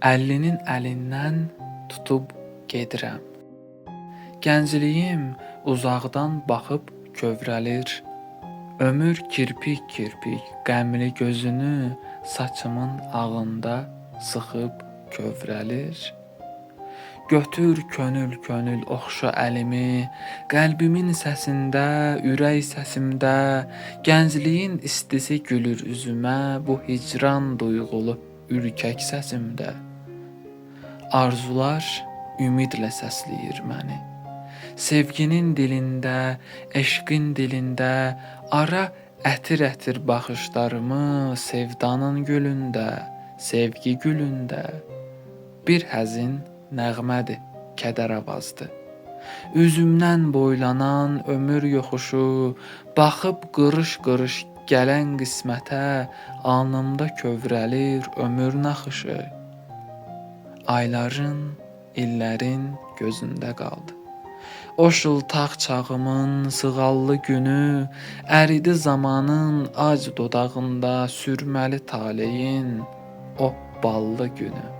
50-nin əlindən tutub gedirəm. Gəncliyim uzaqdan baxıb kövrəlir. Ömür kirpik-kirpik qəmli gözünü saçımın ağında sıxıb kövrəlir. Götür könül-könül oxşa əlimi, qəlbimin səsində, ürək səsimdə, gəncliyin istisi gülür üzümə, bu hicran duyğulu ürkək səsimdə. Arzular ümidlə səsləyir məni. Sevginin dilində, eşqin dilində, ara ətir-ətir baxışlarımı sevdanın gülündə, sevgi gülündə. Bir həzin nəğmədir, kədər avazdır. Üzümdən boylanan ömür yoxuşu, baxıb qırış-qırış gələn qismətə, alnımda kövrəlir ömür naxışı. Ayların, illərin gözündə qaldı. O şıltaq çağımın sığallı günü, əridi zamanın ac dodağında sürməli taleyin o ballı günü.